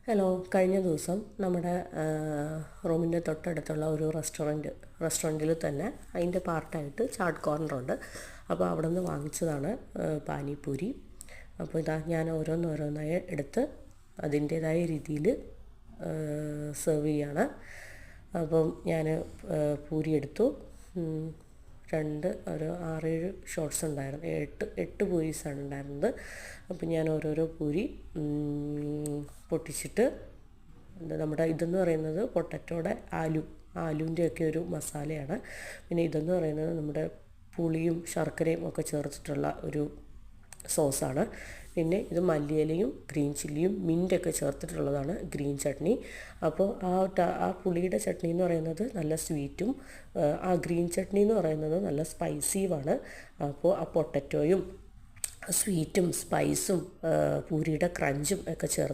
Hello, കഴിഞ്ഞ ദിവസം നമ്മുടെ റൂമിൻ്റെ തൊട്ടടുത്തുള്ള ഒരു റെസ്റ്റോറൻറ്റിൽ തന്നെ അതിൻ്റെ പാർട്ടായിട്ട് ചാട്ട് കോർണറുണ്ട്. അപ്പോൾ അവിടെ നിന്ന് വാങ്ങിച്ചതാണ് പാനിപൂരി. അപ്പോൾ ഇതാ ഞാൻ ഓരോന്നോരോന്നായി എടുത്ത് അതിൻ്റേതായ രീതിയിൽ സെർവ് ചെയ്യാണ്. അപ്പം ഞാൻ പൂരി എടുത്തു. ഒരു 6-7 ഷോട്ട്സ് ഉണ്ടായിരുന്നു, 8 പൂരീസാണ് ഉണ്ടായിരുന്നത്. അപ്പം ഞാൻ ഓരോരോ പൂരി പൊട്ടിച്ചിട്ട് നമ്മുടെ ഇതെന്ന് പറയുന്നത് പൊട്ടറ്റോയുടെ ആലുവിൻ്റെയൊക്കെ ഒരു മസാലയാണ്. പിന്നെ ഇതെന്ന് പറയുന്നത് നമ്മുടെ പുളിയും ശർക്കരയും ഒക്കെ ചേർത്തിട്ടുള്ള ഒരു സോസാണ്. പിന്നെ ഇത് മല്ലിയിലയും ഗ്രീൻ ചില്ലിയും മിൻറ്റൊക്കെ ചേർത്തിട്ടുള്ളതാണ് ഗ്രീൻ ചട്നി. അപ്പോൾ ആ പുളിയുടെ ചട്നി എന്ന് പറയുന്നത് നല്ല സ്വീറ്റും ആ ഗ്രീൻ ചട്നി എന്ന് പറയുന്നത് നല്ല സ്പൈസിയുമാണ്. അപ്പോൾ ആ പൊട്ടറ്റോയും സ്വീറ്റും സ്പൈസും പൂരിയുടെ ക്രഞ്ചും ഒക്കെ ചേർന്ന്